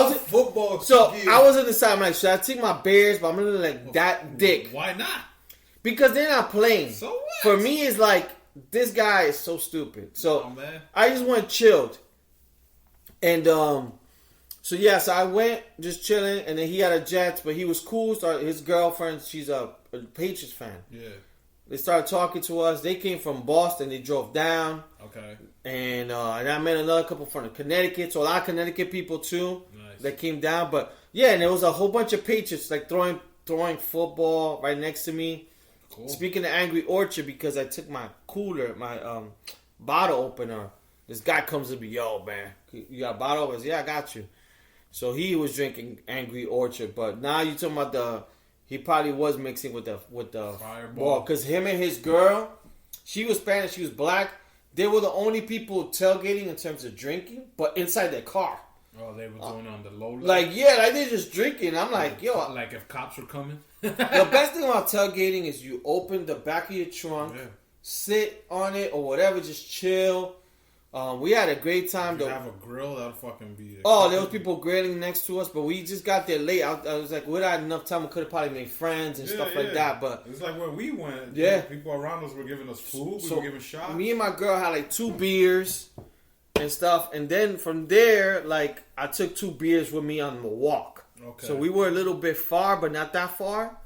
was football. So I was on the side. I'm like, should I take my Bears? But I'm gonna look like that dick. Why not? Because they're not playing. So what? For me, it's like this guy is so stupid. So man. I just went chilled, and so I went just chilling, and then he had a Jets, but he was cool. So his girlfriend, she's a Patriots fan. Yeah. They started talking to us. They came from Boston. They drove down. Okay. And I met another couple from Connecticut. So a lot of Connecticut people too. Nice. That came down. But yeah, and there was a whole bunch of Patriots like throwing football right next to me. Cool. Speaking of Angry Orchard, because I took my cooler, my bottle opener. This guy comes to me, yo man, you got a bottle openers? Yeah, I got you. So he was drinking Angry Orchard, but now you talking about he probably was mixing with the Fireball, because him and his girl, she was Spanish, she was black. They were the only people tailgating in terms of drinking, but inside their car. Oh, they were going on the low level? Like, yeah, like they're just drinking. I'm like, yo. Like if cops were coming? The best thing about tailgating is you open the back of your trunk, sit on it or whatever, just chill. We had a great time. If you have a grill, that'll fucking be... There was people grilling next to us, but we just got there late. I was like, we had enough time. We could have probably made friends and stuff like that. But it's like where we went. Yeah. People around us were giving us food. We were giving shots. Me and my girl had like 2 beers and stuff. And then from there, like, I took 2 beers with me on the walk. Okay. So we were a little bit far, but not that far.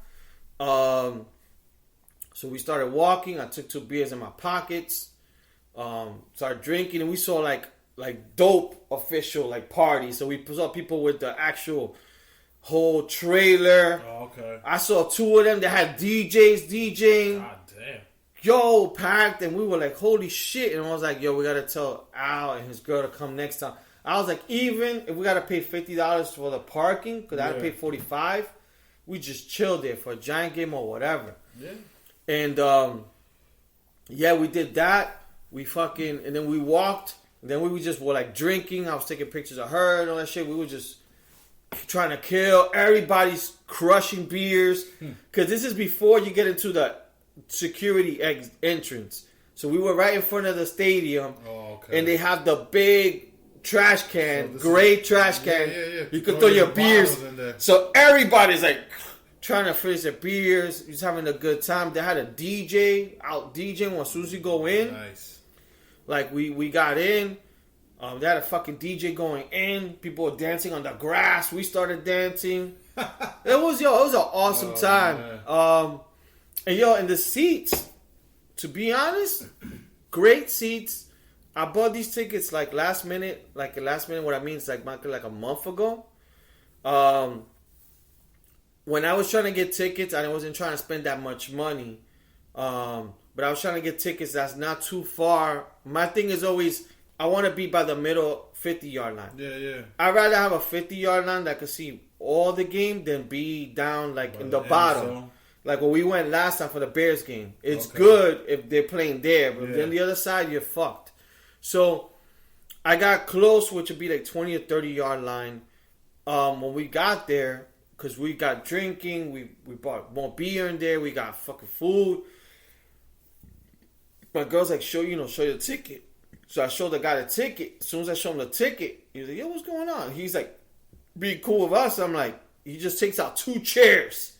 So we started walking. I took 2 beers in my pockets. Started drinking, and we saw like dope official like parties. So we saw people with the actual whole trailer. Oh, okay. I saw 2 of them that had DJs DJing. God damn. Yo, packed, and we were like, holy shit. And I was like, yo, we gotta tell Al and his girl to come next time. I was like, even if we gotta pay $50 for the parking, because I had to pay $45, we just chilled there for a giant game or whatever. Yeah. And we did that. We and then we walked, and then we just were like drinking. I was taking pictures of her and all that shit. We were just trying to kill. Everybody's crushing beers. Because this is before you get into the security entrance. So we were right in front of the stadium. Oh, okay. And they have the big trash can, trash can. Yeah. You can throw your beers. So everybody's like trying to finish their beers. Just having a good time. They had a DJ out DJing as soon as you go in. Nice. Like, we got in. They had a fucking DJ going in. People were dancing on the grass. We started dancing. It was an awesome time. And the seats, to be honest, great seats. I bought these tickets like last minute. What I mean is like a month ago. When I was trying to get tickets, I wasn't trying to spend that much money. But I was trying to get tickets that's not too far. My thing is always, I want to be by the middle 50-yard line. Yeah. I'd rather have a 50-yard line that could see all the game than be down like in the bottom. Zone. Like when we went last time for the Bears game. It's good if they're playing there, but then the other side, you're fucked. So I got close, which would be like 20 or 30-yard line. When we got there, because we got drinking, we bought more beer in there, we got fucking food. My girl's like, show you the ticket. So I showed the guy the ticket. As soon as I show him the ticket, he was like, yo, what's going on? He's like, be cool with us. I'm like, he just takes out 2 chairs.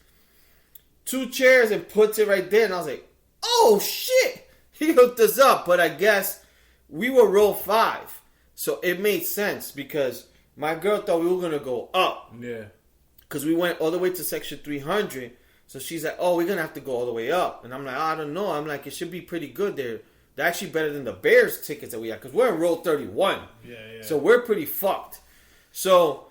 2 chairs and puts it right there. And I was like, oh, shit. He hooked us up. But I guess we were row 5. So it made sense because my girl thought we were going to go up. Yeah. Because we went all the way to section 300. So she's like, oh, we're going to have to go all the way up. And I'm like, I don't know. I'm like, it should be pretty good there. They're actually better than the Bears tickets that we had. Because we're in row 31. Yeah. So we're pretty fucked. So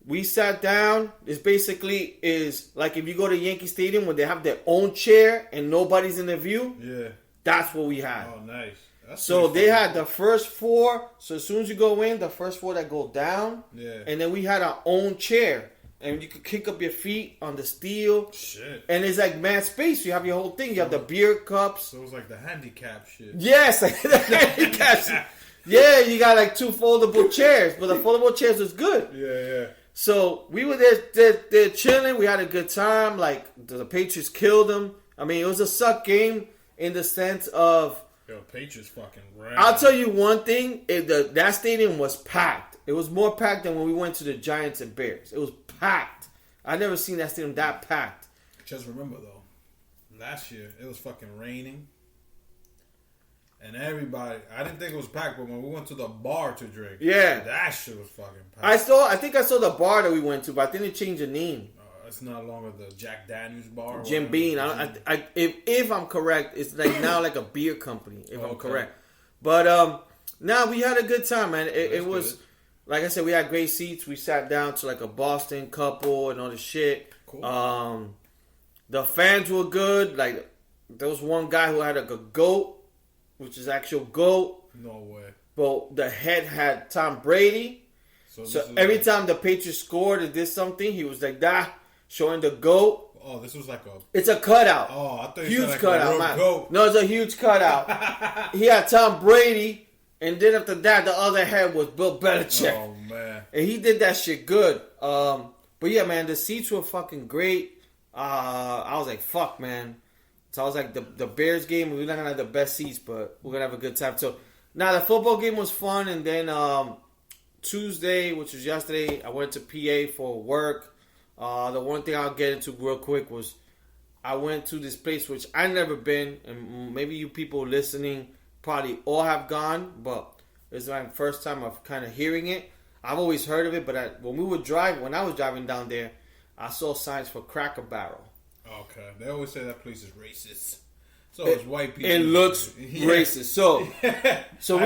we sat down. This basically is like if you go to Yankee Stadium where they have their own chair and nobody's in the view. Yeah. That's what we had. Oh, nice. That's so they had the first 4. So as soon as you go in, the first 4 that go down. Yeah. And then we had our own chair. And you could kick up your feet on the steel. Shit. And it's like mad space. You have your whole thing. You have the beer cups. So it was like the handicap shit. Yes, like the handicap shit. Yeah, you got like 2 foldable chairs. But the foldable chairs was good. Yeah. So we were there chilling. We had a good time. Like the Patriots killed them. I mean, it was a suck game in the sense of... Yo, Patriots fucking ran. I'll tell you one thing. That stadium was packed. It was more packed than when we went to the Giants and Bears. It was packed. I never seen that stadium that packed. Just remember though, last year it was fucking raining, and everybody. I didn't think it was packed, but when we went to the bar to drink, that shit was fucking packed. I think I saw the bar that we went to, but I think they changed the name. It's not longer the Jack Daniels bar. Jim Beam. If I'm correct, it's like now like a beer company. If I'm correct, but now we had a good time, man. It was. Good. Like I said, we had great seats. We sat down to like a Boston couple and all the shit. Cool. The fans were good. Like there was one guy who had like a goat, which is actual goat. No way. But the head had Tom Brady. So every time the Patriots scored or did something, he was like that, showing the goat. Oh, this was like a... It's a cutout. Oh, I thought you huge said like cutout, a real goat. No, it's a huge cutout. He had Tom Brady. And then after that, the other head was Bill Belichick. Oh, man. And he did that shit good. But yeah, man, the seats were fucking great. I was like, fuck, man. So I was like, the Bears game, we're not going to have the best seats, but we're going to have a good time. So now the football game was fun. And then Tuesday, which was yesterday, I went to PA for work. The one thing I'll get into real quick was I went to this place which I never been. And maybe you people listening probably all have gone, but it's my first time of kind of hearing it. I've always heard of it, but when I was driving down there, I saw signs for Cracker Barrel. Okay, they always say that place is racist. So it's white people. It looks racist. So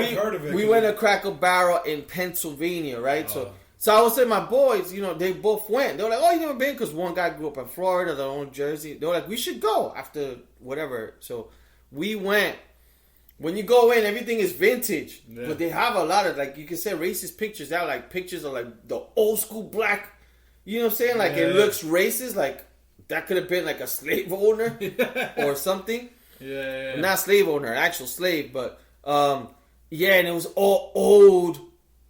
we went to Cracker Barrel in Pennsylvania, right? So I was saying my boys, they both went. They were like, "Oh, you never been?" Because one guy grew up in Florida, the own Jersey. They were like, "We should go after whatever." So we went. When you go in, everything is vintage, but they have a lot of, like, you can say racist pictures. They have like pictures of like the old school black. You know what I'm saying? Like it looks racist. Like that could have been like a slave owner or something. Yeah. Not slave owner, actual slave, but and it was all old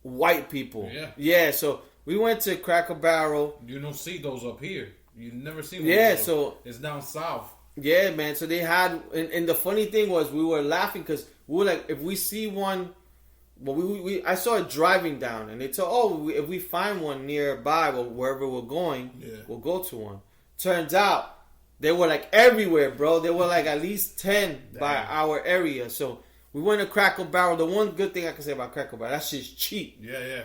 white people. Yeah. So we went to Cracker Barrel. You don't see those up here. You never see one. Yeah, so it's down south. Yeah, man. So they had, and the funny thing was, we were laughing because we were like, if we see one, well, I saw it driving down, and they told, if we find one nearby, wherever we're going, we'll go to one. Turns out they were like everywhere, bro. They were like at least 10 by our area. So we went to Cracker Barrel. The one good thing I can say about Cracker Barrel, that shit's cheap. Yeah.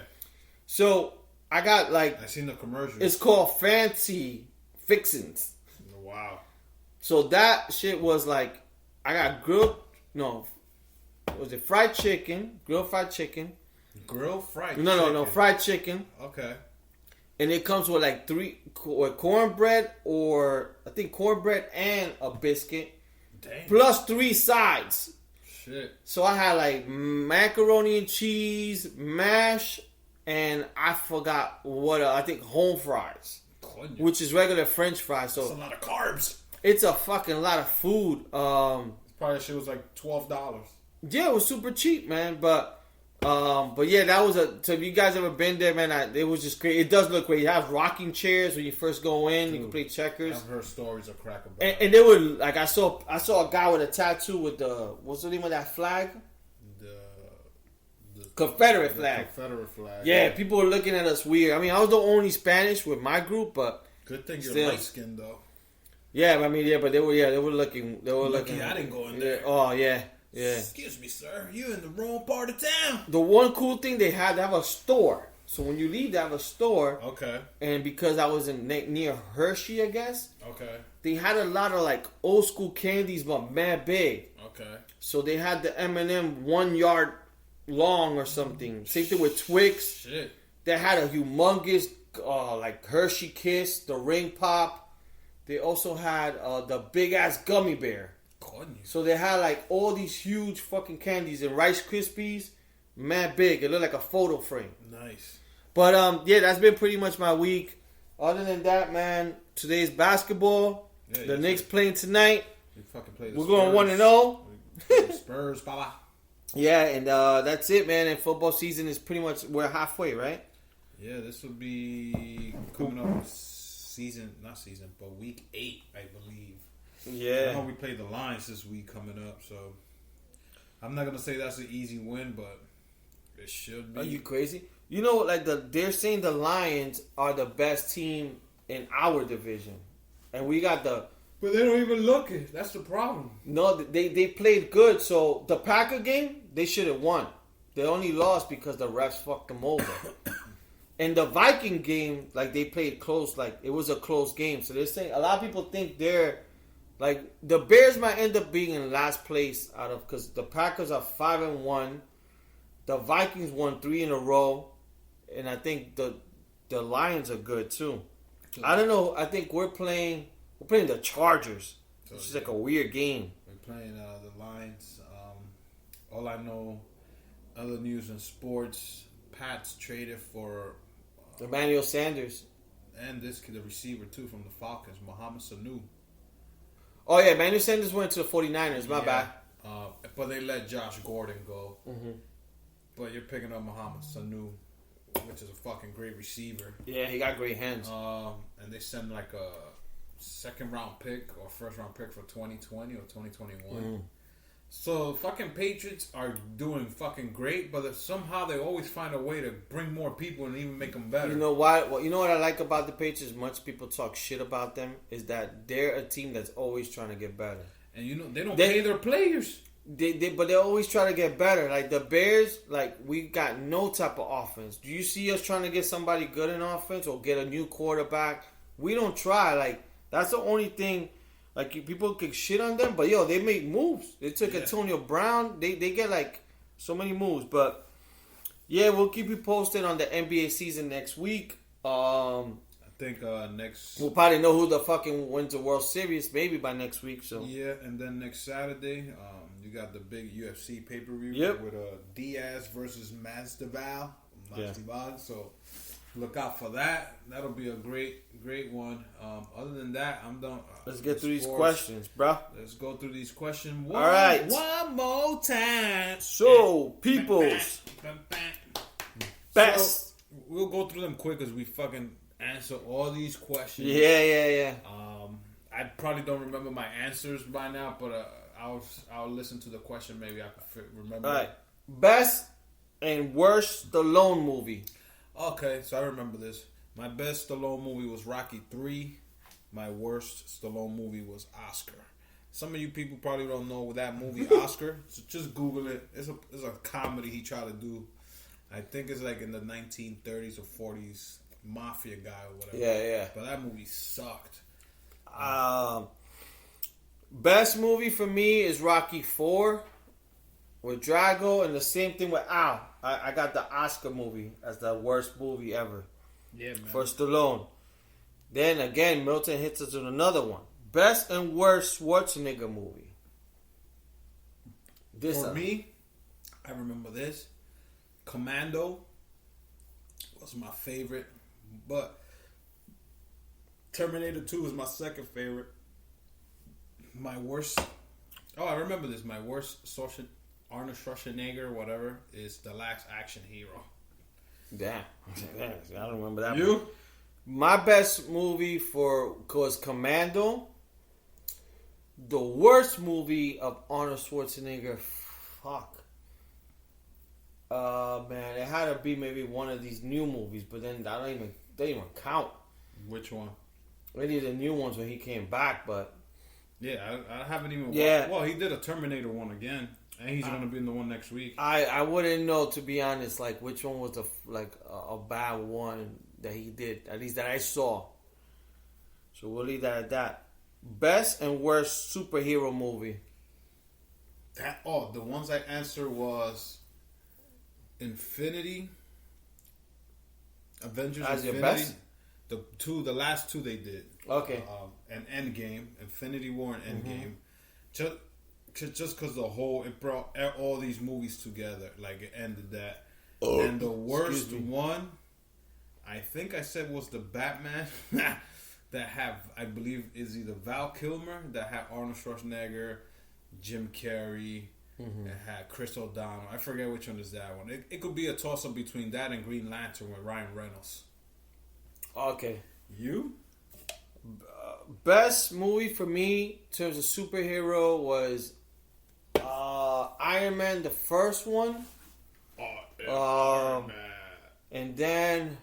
So I got like, I seen the commercial. It's called Fancy Fixins. Wow. So that shit was like, I got fried chicken, grilled fried chicken. Grilled fried chicken? No, fried chicken. Okay. And it comes with like cornbread, or I think cornbread and a biscuit. Damn. Plus 3 sides. Shit. So I had like macaroni and cheese, mash, and I forgot what, I think home fries. Which is regular French fries. So that's a lot of carbs. It's a fucking lot of food. Probably shit was like $12. Yeah, it was super cheap, man. But yeah, that was so if you guys ever been there, man, it was just great. It does look great. You have rocking chairs when you first go in. Dude, you can play checkers. I've heard stories of Cracker Barrel. And they were like, I saw a guy with a tattoo with what's the name of that flag? The Confederate flag. Confederate flag. Yeah, people were looking at us weird. I mean, I was the only Spanish with my group, but good thing you're light skinned though. Yeah, I mean, but they were looking. Lucky I didn't go in there. Oh yeah. Excuse me, sir. You in the wrong part of town. The one cool thing they have a store. So when you leave, they have a store. Okay. And because I was near Hershey, I guess. Okay. They had a lot of like old school candies, but mad big. Okay. So they had the M&M 1 yard long or something. Same thing with Twix. Shit. They had a humongous like Hershey Kiss, the Ring Pop. They also had the big ass gummy bear. So they had like all these huge fucking candies and Rice Krispies, mad big. It looked like a photo frame. Nice. But yeah, that's been pretty much my week. Other than that, man, today's basketball. Yeah, the Knicks playing tonight. We fucking play the We're Spurs. going 1-0. Spurs, baba. Yeah, and that's it, man. And football season is pretty much, we're halfway, right? Yeah, this will be coming up. But week 8, I believe. Yeah. I know we play the Lions this week coming up, so I'm not gonna say that's an easy win, but it should be. Are you crazy? You know, like they're saying the Lions are the best team in our division, and we got the. But they don't even look it. That's the problem. No, they played good. So the Packer game, they should have won. They only lost because the refs fucked them over. In the Viking game, like they played close, like it was a close game. So they're saying a lot of people think they're like the Bears might end up being in last place out of because the Packers are 5-1, the Vikings won 3 in a row, and I think the Lions are good too. I don't know. I think we're playing the Chargers, which is like a weird game. We're playing the Lions. All I know, other news in sports. Pats traded for Emmanuel Sanders. And this kid, the receiver, too, from the Falcons, Mohamed Sanu. Oh, yeah, Emmanuel Sanders went to the 49ers. My bad. But they let Josh Gordon go. Mm-hmm. But you're picking up Mohamed Sanu, which is a fucking great receiver. Yeah, he got great hands. And they send like a second-round pick or first-round pick for 2020 or 2021. Mm. So fucking Patriots are doing fucking great, but somehow they always find a way to bring more people and even make them better. You know why? Well, you know what I like about the Patriots? Much people talk shit about them is that they're a team that's always trying to get better. And you know they don't pay their players. But they always try to get better. Like the Bears, like we got no type of offense. Do you see us trying to get somebody good in offense or get a new quarterback? We don't try. Like that's the only thing. Like people could shit on them, but they make moves. They took Antonio Brown. They get like so many moves. But yeah, we'll keep you posted on the NBA season next week. I think next we'll probably know who the fucking wins the World Series maybe by next week. So yeah, and then next Saturday, you got the big UFC pay-per-view with Diaz versus Masvidal. So look out for that. That'll be a great one. Other than that, I'm done. Let's get through these questions, bro. Let's go through these questions. All right. One more time. So, people's best. So, we'll go through them quick as we fucking answer all these questions. Yeah. I probably don't remember my answers by now, but I'll listen to the question. Maybe I can remember. All right. Best and worst Stallone movie. Okay, so I remember this. My best Stallone movie was Rocky 3. My worst Stallone movie was Oscar. Some of you people probably don't know that movie, Oscar. So just Google it. It's a comedy he tried to do. I think it's like in the 1930s or 40s mafia guy or whatever. Yeah. But that movie sucked. Best movie for me is Rocky 4 with Drago, and the same thing with Al. I got the Oscar movie as the worst movie ever. Yeah, man. For Stallone. Then again, Milton hits us with another one. Best and worst Schwarzenegger movie. For me, I remember this. Commando was my favorite, but Terminator 2 is my second favorite. My worst... Oh, I remember this. My worst Arnold Schwarzenegger, whatever, is The Last Action Hero. Damn. I don't remember that. You? My best movie was Commando. The worst movie of Arnold Schwarzenegger, fuck. Man, it had to be maybe one of these new movies, but then they don't even count. Which one? Maybe the new ones when he came back, but yeah, I haven't even. Yeah. Well, he did a Terminator one again, and he's going to be in the one next week. I wouldn't know, to be honest, like which one was a bad one that he did, at least that I saw. So we'll leave that at that. Best and worst superhero movie. The ones I answered was Infinity, Avengers As Infinity. your best? The last two they did. Okay. And Endgame, Infinity War and Endgame. Just because it brought all these movies together, like it ended that. And the worst one, I think I said, was the Batman that I believe is either Val Kilmer, that had Arnold Schwarzenegger, Jim Carrey, and had Chris O'Donnell. I forget which one is that one. It could be a toss-up between that and Green Lantern with Ryan Reynolds. Okay. You? Best movie for me in terms of superhero was Iron Man, the first one. Iron Man. and then